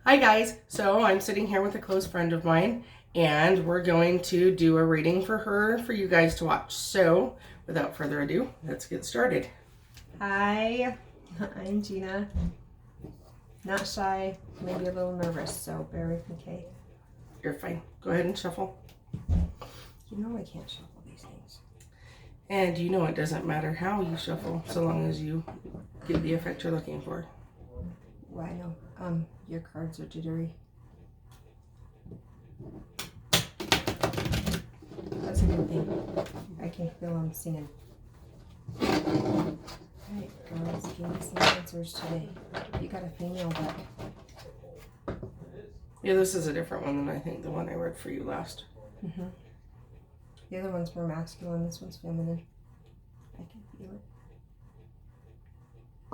Hi guys, so I'm sitting here with a close friend of mine and we're going to do a reading for her for you guys to watch. So without further ado, let's get started. Hi, I'm Gina. Not shy, maybe a little nervous, so bear with me, Kay. You're fine. Go ahead and shuffle. You know I can't shuffle these things. And you know it doesn't matter how you shuffle so long as you get the effect you're looking for. Well, I know. Your cards are jittery. That's a good thing. I can feel them singing. Alright, girls, give me some answers today. You got a female deck. Yeah, this is a different one than I think the one I read for you last. Mm-hmm. The other one's more masculine, this one's feminine. I can feel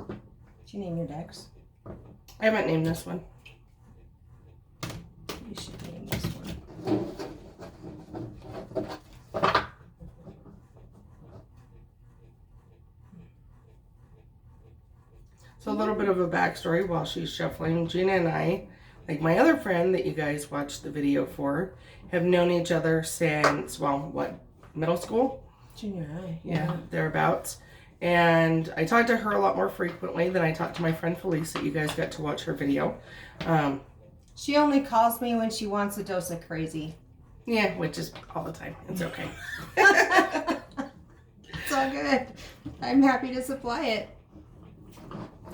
it. Did you name your decks? I haven't named this one. You should name this one. So a little bit of a backstory while she's shuffling. Gina and I, like my other friend that you guys watched the video for, have known each other since, middle school? Junior high. Yeah, thereabouts. And I talk to her a lot more frequently than I talk to my friend Felice that you guys got to watch her video. She only calls me when she wants a dose of crazy. Yeah, which is all the time. It's okay. It's all good. I'm happy to supply it.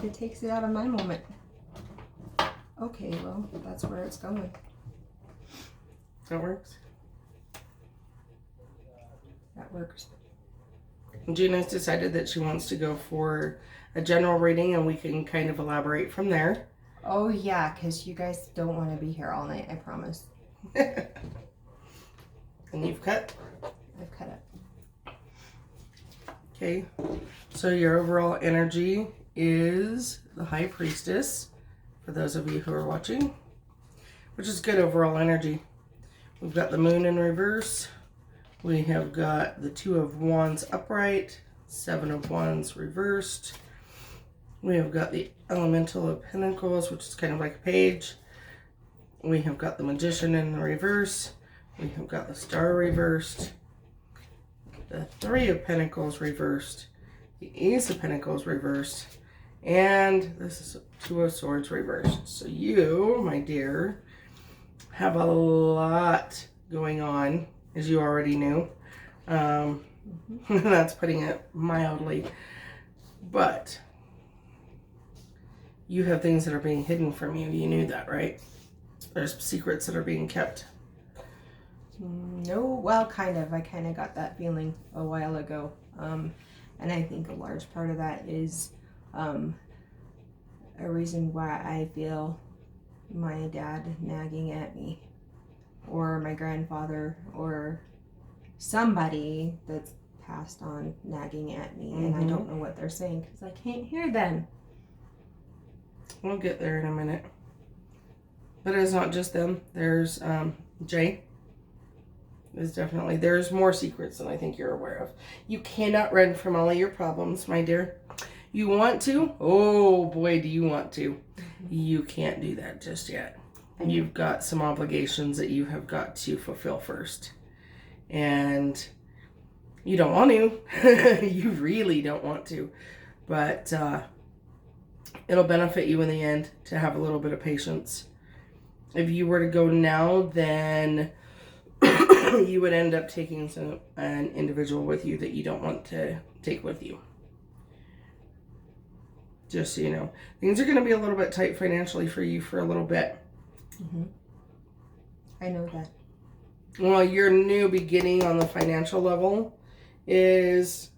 It takes it out of my moment. Okay, well, that's where it's going. That works. That works. Gina's decided that she wants to go for a general reading and we can kind of elaborate from there. Oh, yeah, because you guys don't want to be here all night, I promise. And you've cut? I've cut it. Okay. So your overall energy is the High Priestess, for those of you who are watching, which is good overall energy. We've got the Moon in reverse. We have got the Two of Wands upright, Seven of Wands reversed. We have got the Elemental of Pentacles, which is kind of like a page. We have got the Magician in the reverse. We have got the Star reversed. The Three of Pentacles reversed. The Ace of Pentacles reversed. And this is Two of Swords reversed. So you, my dear, have a lot going on, as you already knew. That's putting it mildly. But you have things that are being hidden from you. You knew that, right? There's secrets that are being kept. No, well, kind of. I kind of got that feeling a while ago. And I think a large part of that is a reason why I feel my dad nagging at me, or my grandfather, or somebody that's passed on nagging at me, and I don't know what they're saying because I can't hear them. We'll get there in a minute. But it's not just them. There's Jay. There's more secrets than I think you're aware of. You cannot run from all of your problems, my dear. You want to? Oh boy, do you want to. You can't do that just yet. You've got some obligations that you have got to fulfill first. And you don't want to. You really don't want to. But it'll benefit you in the end to have a little bit of patience. If you were to go now, then you would end up taking an individual with you that you don't want to take with you. Just so you know. Things are going to be a little bit tight financially for you for a little bit. I know that. Well, your new beginning on the financial level is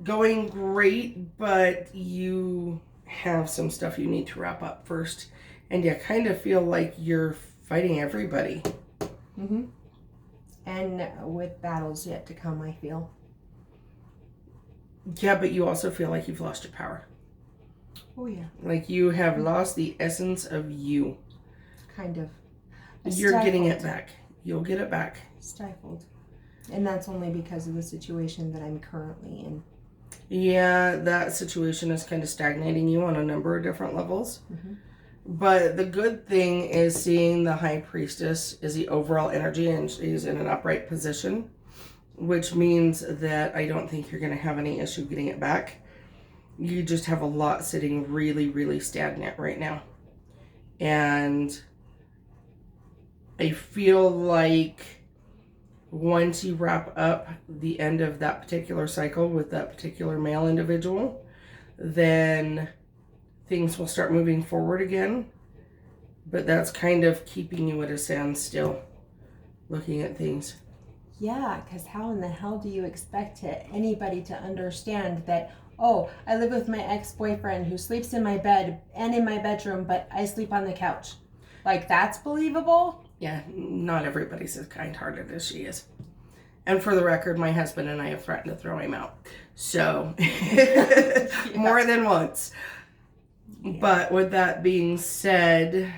going great, but you have some stuff you need to wrap up first. And you kind of feel like you're fighting everybody. And with battles yet to come, I feel. Yeah, but you also feel like you've lost your power. Oh, yeah. Like you have lost the essence of you. Kind of. You're getting it back. You'll get it back. Stifled. And that's only because of the situation that I'm currently in. Yeah, that situation is kind of stagnating you on a number of different levels. But the good thing is seeing the High Priestess is the overall energy, and she's in an upright position, which means that I don't think you're going to have any issue getting it back. You just have a lot sitting really, really stagnant right now. And I feel like once you wrap up the end of that particular cycle with that particular male individual, then things will start moving forward again. But that's kind of keeping you at a standstill looking at things. Yeah, because how in the hell do you expect anybody to understand that, oh, I live with my ex-boyfriend who sleeps in my bed and in my bedroom, but I sleep on the couch? Like, that's believable? Yeah, not everybody's as kind-hearted as she is. And for the record, my husband and I have threatened to throw him out. So, more than once. Yeah. But with that being said,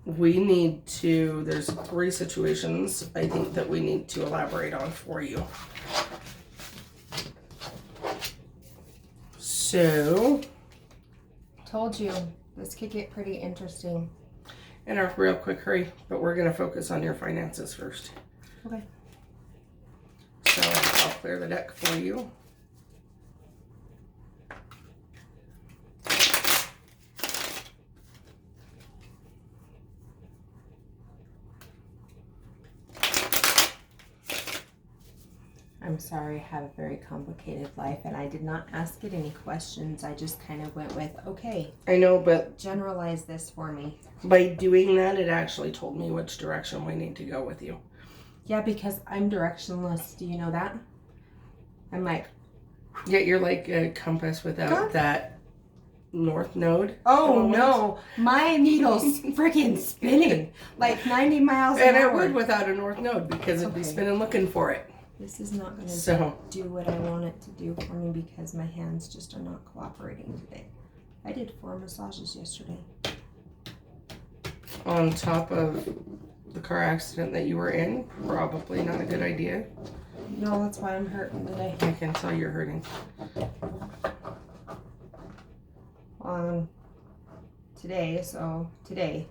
we need to, there's 3 situations I think that we need to elaborate on for you. So, told you, this could get pretty interesting. In a real quick hurry, but we're going to focus on your finances first. Okay. So I'll clear the deck for you. I'm sorry, I have a very complicated life, and I did not ask it any questions. I just kind of went with, okay. I know, but generalize this for me. By doing that, it actually told me which direction we need to go with you. Yeah, because I'm directionless. Do you know that? I'm like... Yeah, you're like a compass without that north node. Oh, no. My needle's freaking spinning. Like 90 miles an hour. And it would without a north node because it'd be spinning looking for it. This is not going to do what I want it to do for me because my hands just are not cooperating today. I did 4 massages yesterday. On top of the car accident that you were in, probably not a good idea. No, that's why I'm hurting today. I can tell you're hurting. Today,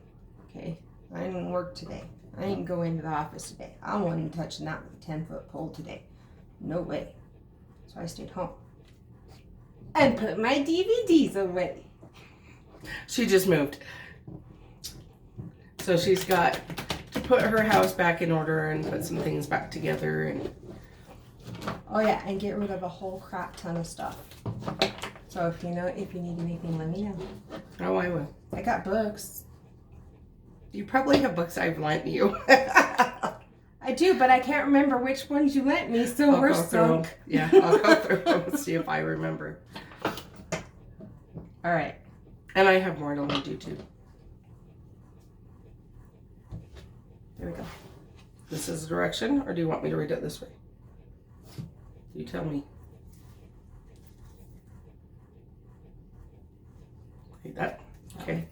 okay, I didn't work today. I didn't go into the office today. I wasn't touching that with a 10-foot pole today. No way. So I stayed home. And put my DVDs away. She just moved. So she's got to put her house back in order and put some things back together. And oh yeah, and get rid of a whole crap ton of stuff. So if you need anything, let me know. Oh, I will. I got books. You probably have books I've lent you. I do, but I can't remember which ones you lent me, so we're sunk. Yeah, I'll go through them and see if I remember. All right. And I have more to lend you too. There we go. This is the direction, or do you want me to read it this way? You tell me. Like that? Okay.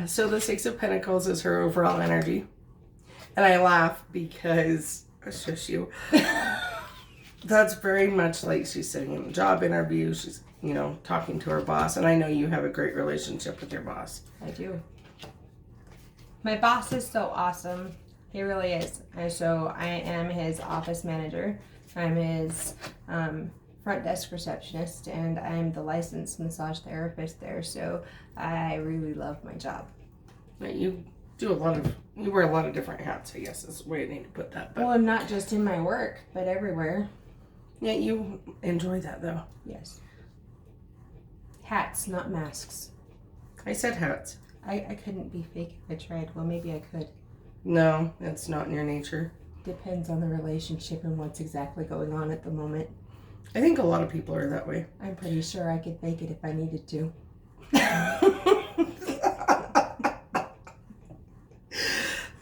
So the 6 of Pentacles is her overall energy. And I laugh because, shush you, that's very much like she's sitting in a job interview. She's, talking to her boss. And I know you have a great relationship with your boss. I do. My boss is so awesome. He really is. And so I am his office manager. I'm his front desk receptionist, and I'm the licensed massage therapist there. So I really love my job. You wear a lot of different hats, I guess is the way I need to put that. But well, not just in my work, but everywhere. Yeah, you enjoy that though. Yes. Hats, not masks. I said hats. I couldn't be fake if I tried. Well, maybe I could. No, it's not in your nature. Depends on the relationship and what's exactly going on at the moment. I think a lot of people are that way. I'm pretty sure I could fake it if I needed to.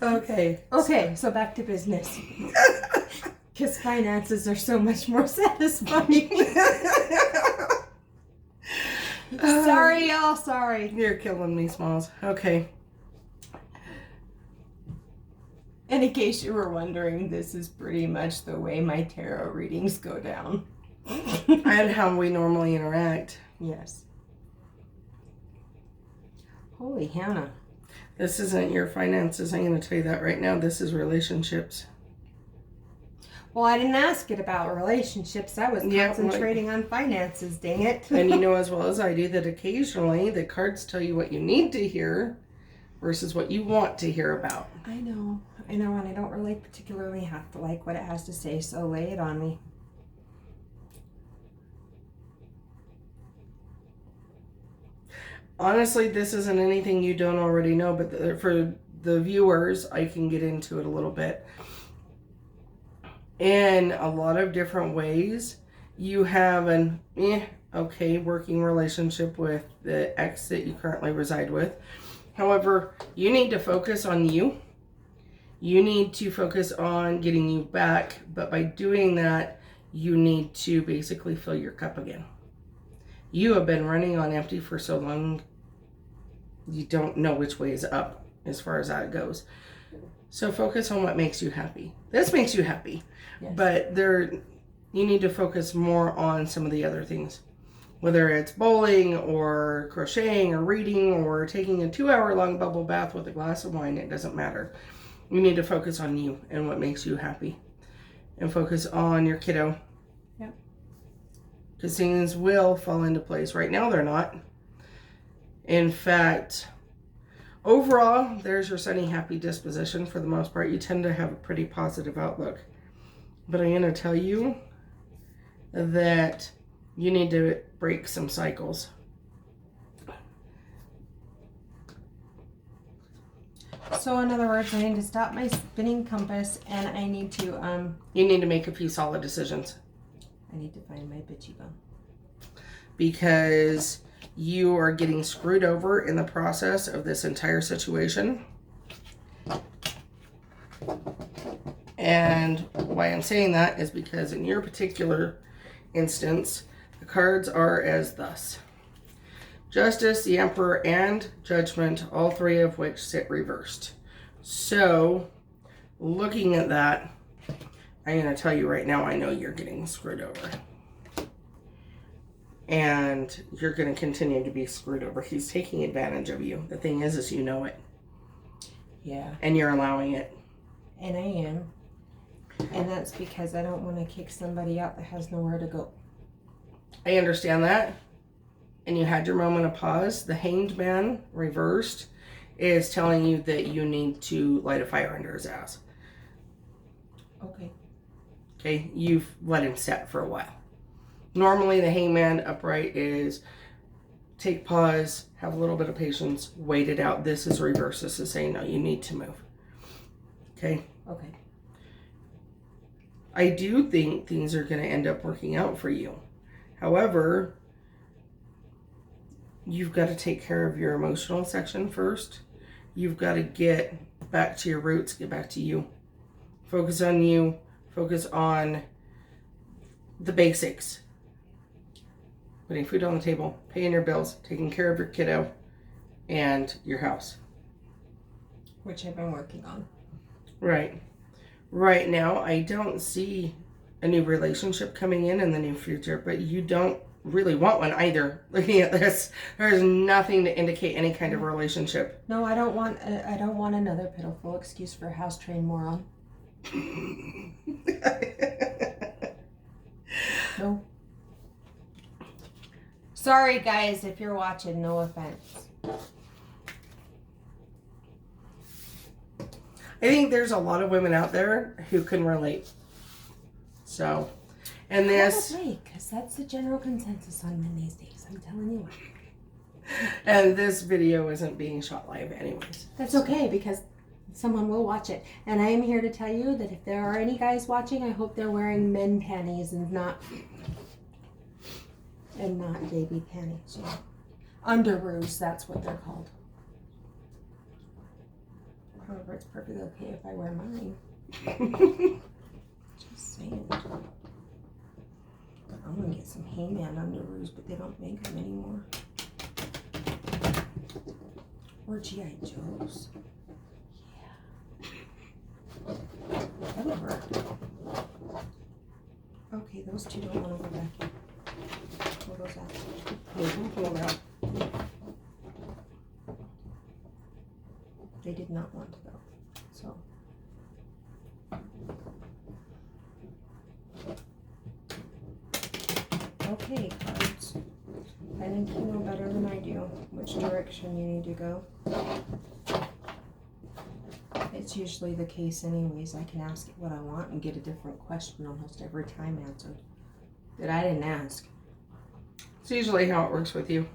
Okay, so back to business. Because finances are so much more satisfying. Sorry, y'all, sorry. You're killing me, Smalls. Okay. And in case you were wondering, this is pretty much the way my tarot readings go down. And how we normally interact. Yes. Holy Hannah. This isn't your finances. I'm going to tell you that right now. This is relationships. Well, I didn't ask it about relationships. I was Yeah, concentrating on finances, dang it. And you know as well as I do that occasionally the cards tell you what you need to hear versus what you want to hear about. I know, and I don't really particularly have to like what it has to say, so lay it on me. Honestly, this isn't anything you don't already know, but for the viewers, I can get into it a little bit. In a lot of different ways, you have an okay working relationship with the ex that you currently reside with. However, you need to focus on you. You need to focus on getting you back, but by doing that, you need to basically fill your cup again. You have been running on empty for so long, you don't know which way is up as far as that goes. So focus on what makes you happy. This makes you happy, yes. But you need to focus more on some of the other things. Whether it's bowling or crocheting or reading or taking a 2-hour-long bubble bath with a glass of wine, it doesn't matter. You need to focus on you and what makes you happy. And focus on your kiddo. Yep. Because things will fall into place. Right now, they're not. In fact, overall, there's your sunny, happy disposition for the most part. You tend to have a pretty positive outlook. But I'm going to tell you that you need to break some cycles. So in other words, I need to stop my spinning compass and I need to You need to make a few solid decisions. I need to find my bitchy bone. Because you are getting screwed over in the process of this entire situation. And why I'm saying that is because in your particular instance, the cards are as thus. Justice, the Emperor, and Judgment, all three of which sit reversed. So, looking at that, I'm going to tell you right now, I know you're getting screwed over. And you're going to continue to be screwed over. He's taking advantage of you. The thing is you know it. Yeah. And you're allowing it. And I am. And that's because I don't want to kick somebody out that has nowhere to go. I understand that. And you had your moment of pause. The Hanged Man reversed is telling you that you need to light a fire under his ass. Okay. Okay, you've let him set for a while. Normally the Hangman upright is take pause, have a little bit of patience, wait it out. This is reverse. This is saying no, you need to move. Okay? Okay. I do think things are going to end up working out for you. However, you've got to take care of your emotional section first. You've got to get back to your roots, get back to you. Focus on you. Focus on the basics. Putting food on the table, paying your bills, taking care of your kiddo, and your house. Which I've been working on. Right. Right now, I don't see a new relationship coming in the near future, but you don't really want one either. Looking at this, there's nothing to indicate any kind of relationship. No, I don't want another pitiful excuse for a house-trained moron. No. Sorry, guys, if you're watching, no offense. I think there's a lot of women out there who can relate. So, and this... Probably, because that's the general consensus on men these days. I'm telling you what. And this video isn't being shot live anyways. That's okay, because someone will watch it. And I am here to tell you that if there are any guys watching, I hope they're wearing men panties and not baby panties. You know. Underoos, that's what they're called. However, it's perfectly okay if I wear mine. Just saying. I'm gonna get some Hangman underoos, but they don't make them anymore. Or G.I. Joe's. Yeah. That would work. Okay. Okay, those two don't want to go back in. Pull those out. Pull them out. They did not want to go. So. Okay, cards. I think you know better than I do which direction you need to go. It's usually the case anyways. I can ask it what I want and get a different question almost every time answered that I didn't ask. It's usually how it works with you.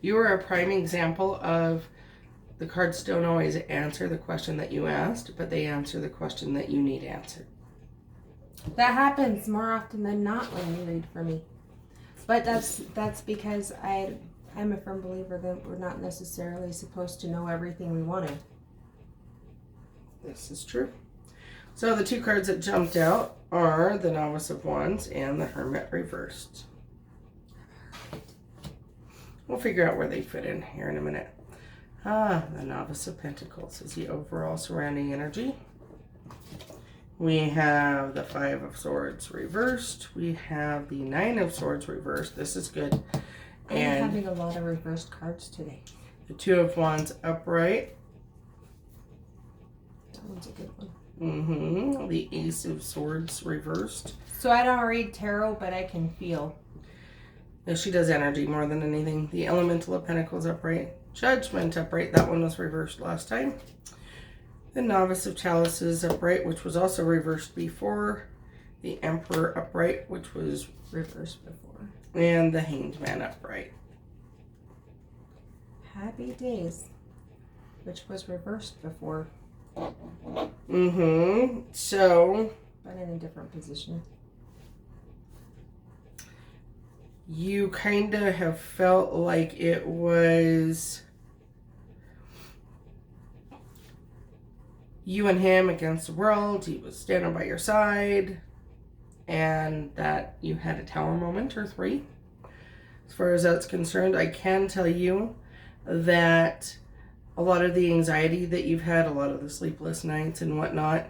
You are a prime example of the cards don't always answer the question that you asked, but they answer the question that you need answered. That happens more often than not when you read for me. But that's because I'm a firm believer that we're not necessarily supposed to know everything we want to. This is true. So the two cards that jumped out are the Novice of Wands and the Hermit reversed. We'll figure out where they fit in here in a minute. The Novice of Pentacles is the overall surrounding energy. We have the Five of Swords reversed. We have the Nine of Swords reversed. This is good. I'm And having a lot of reversed cards today. the Two of Wands upright. That one's a good one. The Ace of Swords reversed. So I don't read tarot, but I can feel. No, she does energy more than anything. The Elemental of Pentacles upright. Judgment upright. That one was reversed last time. The Novice of Chalices upright, which was also reversed before. The Emperor upright, which was Reversed before. and the Hanged Man upright. Happy Days, which was reversed before, So but in a different position. you kind of have felt like it was you and him against the world. He was standing by your side, and that you had a tower moment or three. As far as that's concerned, I can tell you that a lot of the anxiety that you've had, a lot of the sleepless nights and whatnot,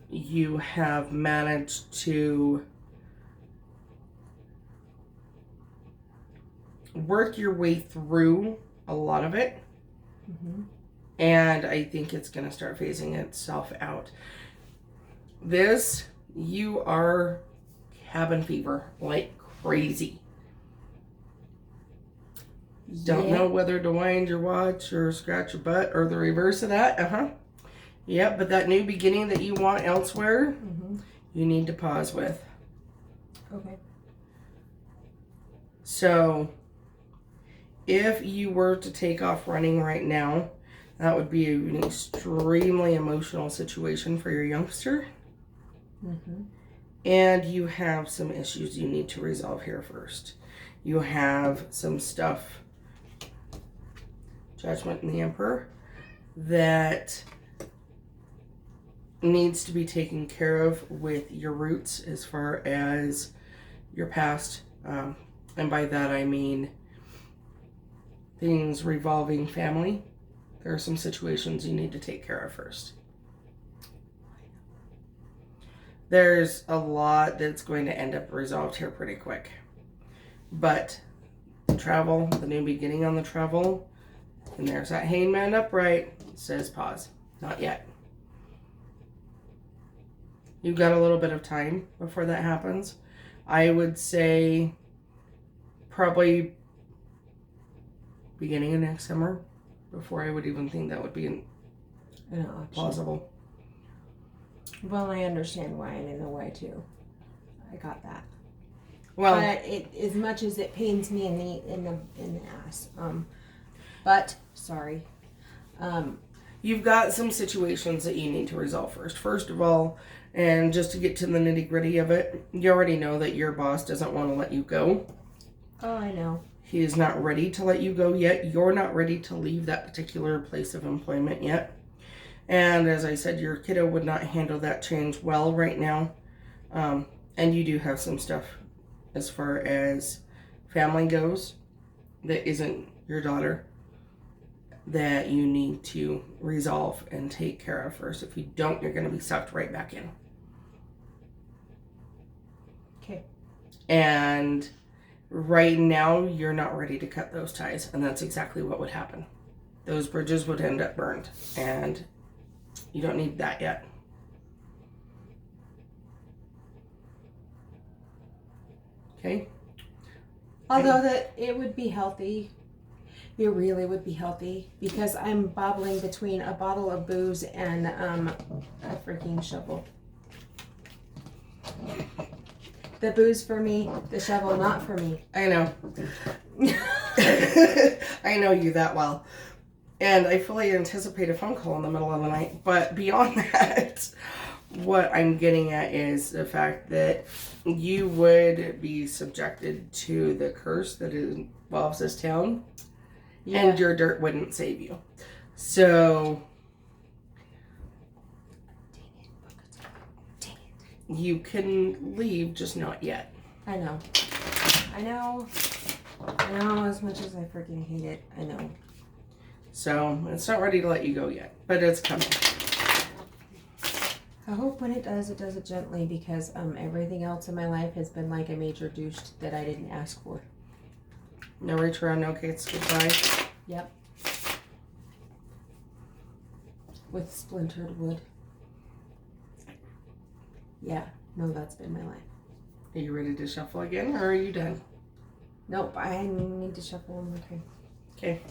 you have managed to work your way through a lot of it. And I think it's going to start phasing itself out. This, you are cabin fever like crazy. Don't know whether to wind your watch or scratch your butt or the reverse of that. Yep, but that new beginning that you want elsewhere, you need to pause with. Okay. So, if you were to take off running right now, that would be an extremely emotional situation for your youngster. And you have some issues you need to resolve here first. You have some stuff, Judgment and the Emperor, that needs to be taken care of with your roots as far as your past. And by that I mean things revolving family. There are some situations you need to take care of first. There's a lot that's going to end up resolved here pretty quick. But the travel, the new beginning on the travel, and there's that Hangman upright, says pause. Not yet. You've got a little bit of time before that happens. I would say probably beginning of next summer before I would even think that would be An option. plausible. Well, I understand why, and I know why too. I got that. Well, but it, as much as it pains me in the ass, but sorry. you've got some situations that you need to resolve first. First of all, and just to get to the nitty gritty of it, you already know that your boss doesn't want to let you go. Oh, I know. He is not ready to let you go yet. You're not ready to leave that particular place of employment yet. And as I said, your kiddo would not handle that change well right now. And you do have some stuff as far as family goes that isn't your daughter that you need to resolve and take care of first. If you don't, you're going to be sucked right back in. Okay. And right now, you're not ready to cut those ties. And that's exactly what would happen. Those bridges would end up burned. And you don't need that yet. Okay? Although that it would be healthy. It really would be healthy because I'm bobbling between a bottle of booze and a freaking shovel. The booze for me, the shovel not for me. I know. I know you that well. And I fully anticipate a phone call in the middle of the night. But beyond that, what I'm getting at is the fact that you would be subjected to the curse that involves this town. Yeah. And your dirt wouldn't save you. So dang it. You can leave, just not yet. I know as much as I freaking hate it. I know. So it's not ready to let you go yet, but it's coming. I hope when it does it gently because everything else in my life has been like a major douche that I didn't ask for. No reach around, no Kate's goodbye. Yep. With splintered wood. Yeah, no, that's been my life. Are you ready to shuffle again, or are you done? Nope, I need to shuffle one more time. Okay.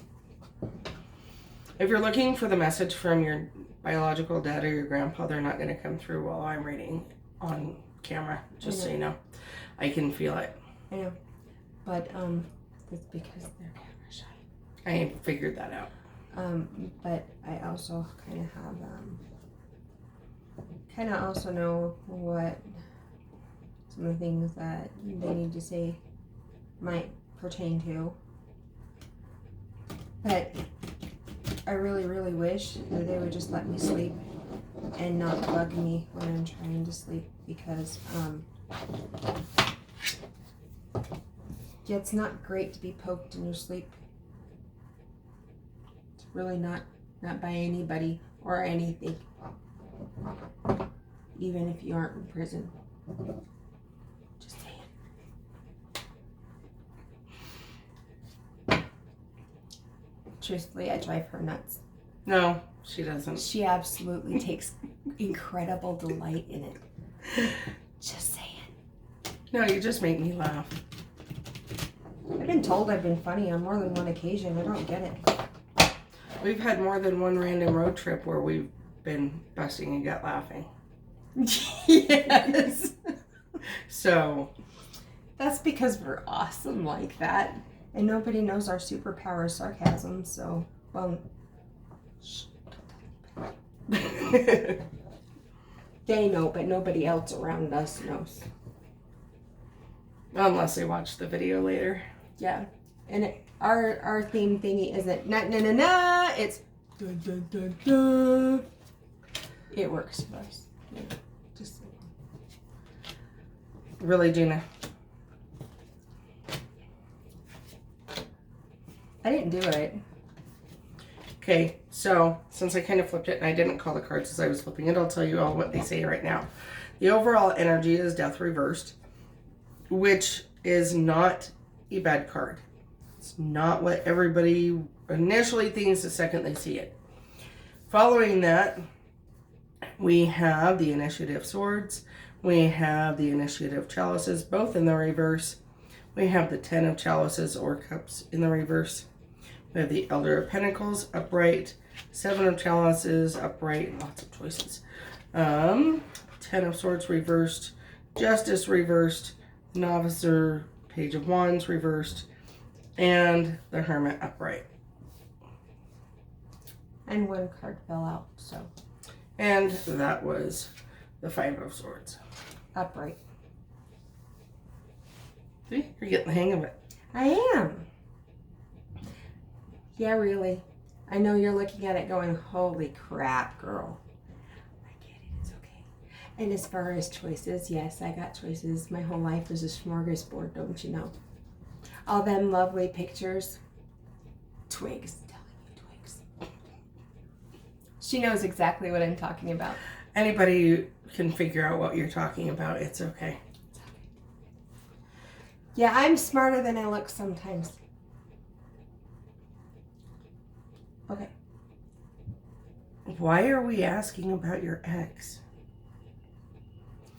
If you're looking for the message from your biological dad or your grandpa, they're not going to come through while I'm reading on camera, just so you know. I can feel it. I know. But, it's because they're camera shy. I figured that out. But I also kind of also know what some of the things that they need to say might pertain to. But I really, really wish that they would just let me sleep and not bug me when I'm trying to sleep because, yeah, it's not great to be poked in your sleep. It's really not by anybody or anything. Even if you aren't in prison. Just saying. Truthfully, I drive her nuts. No, she doesn't. She absolutely takes incredible delight in it. Just saying. No, you just make me laugh. I've been told I've been funny on more than one occasion. I don't get it. We've had more than one random road trip where we've been busting a gut laughing. Yes. So. That's because we're awesome like that. And nobody knows our superpower is sarcasm, so, well, shh, don't tell anybody. They know, but nobody else around us knows. Unless they watch the video later. Yeah. And our theme thingy isn't na, it's dun, dun, dun, dun. It works for us. Yeah. Just really, Gina. I didn't do it. Okay, so since I kind of flipped it and I didn't call the cards as I was flipping it, I'll tell you all what they say right now. The overall energy is Death reversed, which is not a bad card. It's not what everybody initially thinks the second they see it. Following that, we have the Initiative Swords. We have the Initiative Chalices, both in the reverse. We have the 10 of Chalices or Cups in the reverse. We have the Elder of Pentacles upright, 7 of Chalices upright, lots of choices. 10 of Swords reversed, Justice reversed, Novice or Page of Wands reversed, and the Hermit upright. And one card fell out, so. And that was the 5 of Swords. Upright. See, you're getting the hang of it. I am. Yeah, really. I know you're looking at it going, holy crap, girl. I get it, it's okay. And as far as choices, yes, I got choices. My whole life is a smorgasbord, don't you know? All them lovely pictures. Twigs, I'm telling you, twigs. She knows exactly what I'm talking about. Anybody can figure out what you're talking about. It's okay. Yeah, I'm smarter than I look sometimes. Okay. Why are we asking about your ex?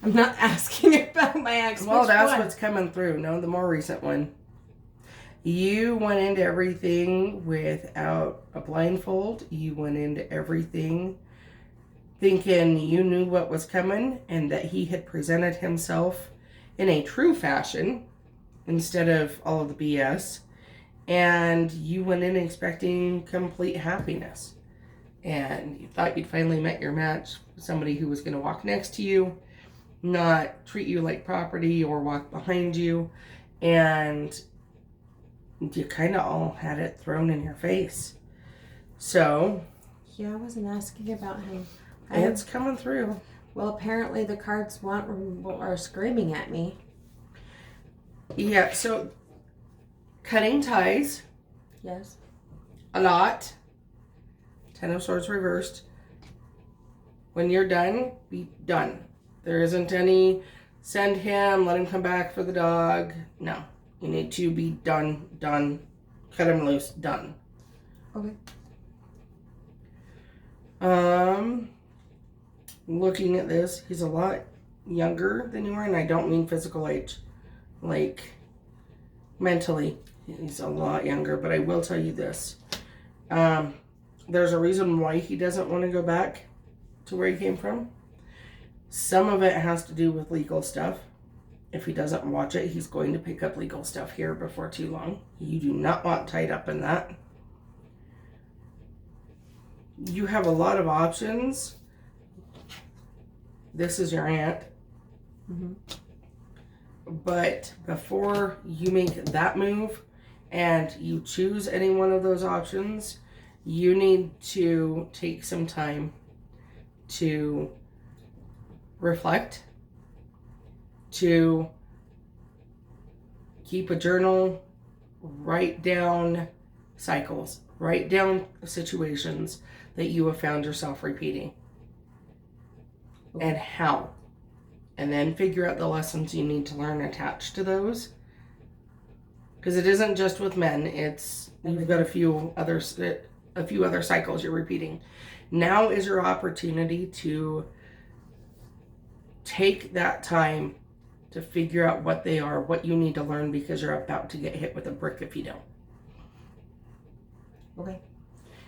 I'm not asking about my ex. Well, Which that's one? what's coming through. No, the more recent one. You went into everything without a blindfold. You went into everything thinking you knew what was coming and that he had presented himself in a true fashion instead of all of the BS. And you went in expecting complete happiness. And you thought you'd finally met your match, somebody who was going to walk next to you, not treat you like property or walk behind you. And you kind of all had it thrown in your face. So, Yeah, I wasn't asking about him. it's coming through. Well, apparently the cards are screaming at me. Yeah, so cutting ties, Yes. a lot. Ten of Swords reversed. When you're done, be done. There isn't any send him, let him come back for the dog. No. You need to be done. Cut him loose, done. Okay. Looking at this, he's a lot younger than you are, and I don't mean physical age. Like, mentally, he's a lot younger, but I will tell you this. There's a reason why he doesn't want to go back to where he came from. Some of it has to do with legal stuff. If he doesn't watch it, he's going to pick up legal stuff here before too long. You do not want tied up in that. You have a lot of options. This is your aunt. Mm-hmm. But before you make that move and you choose any one of those options, you need to take some time to reflect, to keep a journal, write down cycles, write down situations that you have found yourself repeating and how. And then figure out the lessons you need to learn attached to those. Because it isn't just with men, you've got a few other cycles you're repeating. Now is your opportunity to take that time to figure out what they are, what you need to learn, because you're about to get hit with a brick if you don't. Okay.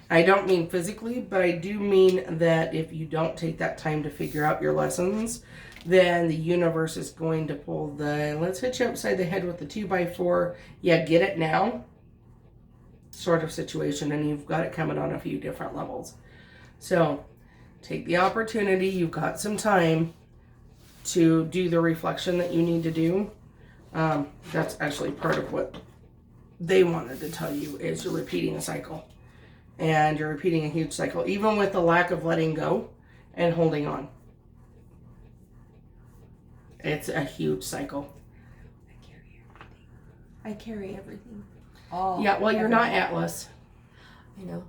I don't mean physically, but I do mean that if you don't take that time to figure out your lessons, then the universe is going to pull the let's hit you upside the head with the 2x4, yeah, get it now sort of situation, and you've got it coming on a few different levels. So take the opportunity, you've got some time to do the reflection that you need to do. That's actually part of what they wanted to tell you, is you're repeating a cycle. And you're repeating a huge cycle, even with the lack of letting go and holding on. It's a huge cycle. I carry everything. Yeah, well, you're not Atlas. I know.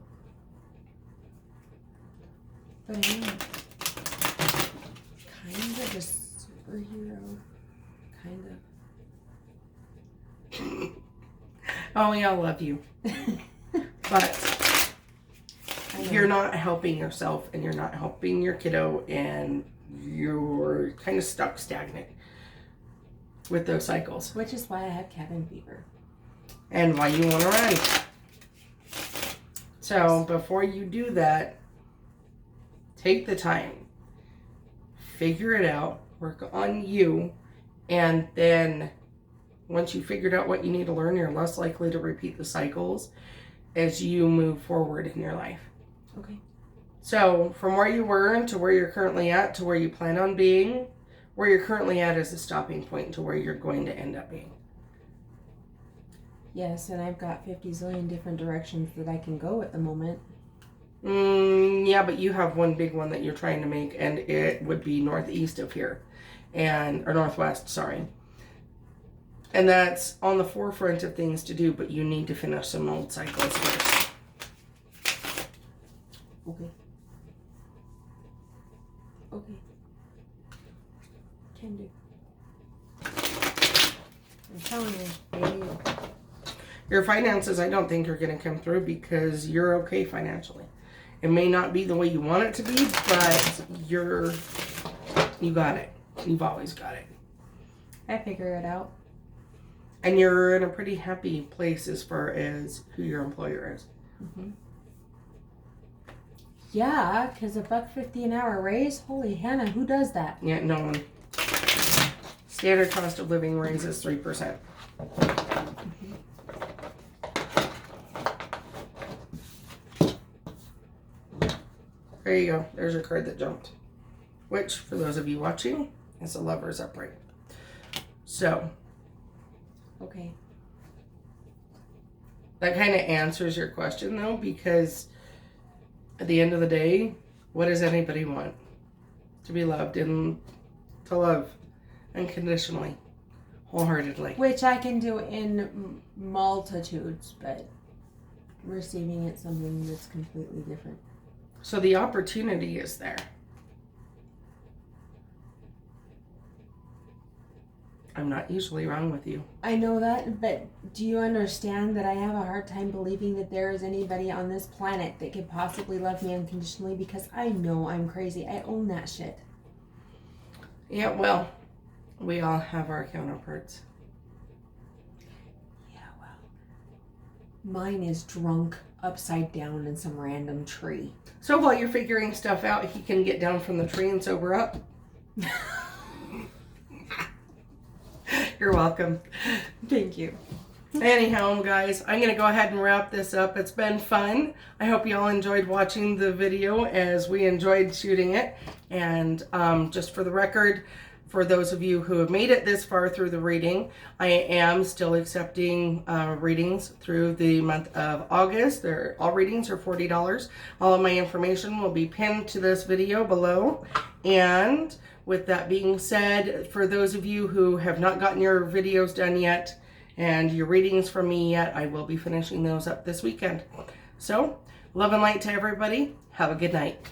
But I am kind of a superhero. Kind of. Oh, we all love you. But you're not helping yourself, and you're not helping your kiddo, and you're kind of stuck stagnant with those cycles. Which is why I have cabin fever. And why you want to run. So before you do that, take the time, figure it out, work on you, and then once you figured out what you need to learn, you're less likely to repeat the cycles as you move forward in your life. Okay. So from where you were to where you're currently at to where you plan on being, where you're currently at is a stopping point to where you're going to end up being. Yes, and I've got 50 zillion different directions that I can go at the moment. Yeah, but you have one big one that you're trying to make, and it would be northeast of here, or northwest, sorry. And that's on the forefront of things to do, but you need to finish some old cycles first. Okay. Okay. Can do. telling you, baby. Your finances, I don't think are going to come through because you're okay financially. It may not be the way you want it to be, but you got it. You've always got it. I figure it out. And you're in a pretty happy place as far as who your employer is. Mm-hmm. Yeah, because $1.50 an hour raise. Holy Hannah, who does that? Yeah, no one. Standard cost of living raise is 3%. There you go. There's your card that jumped. Which, for those of you watching, is a Lover's upright. So, Okay. that kind of answers your question, though, because at the end of the day, what does anybody want? To be loved and to love unconditionally, wholeheartedly. Which I can do in multitudes, but receiving it something that's completely different. So the opportunity is there. I'm not usually wrong with you. I know that, but do you understand that I have a hard time believing that there is anybody on this planet that could possibly love me unconditionally, because I know I'm crazy. I own that shit. Yeah, well, we all have our counterparts. Yeah, well. Mine is drunk upside down in some random tree. So while you're figuring stuff out, he can get down from the tree and sober up. You're welcome. Thank you. Anyhow, guys, I'm going to go ahead and wrap this up. It's been fun. I hope you all enjoyed watching the video as we enjoyed shooting it. And just for the record, for those of you who have made it this far through the reading, I am still accepting readings through the month of August. All readings are $40. All of my information will be pinned to this video below. And with that being said, for those of you who have not gotten your videos done yet and your readings from me yet, I will be finishing those up this weekend. So, love and light to everybody. Have a good night.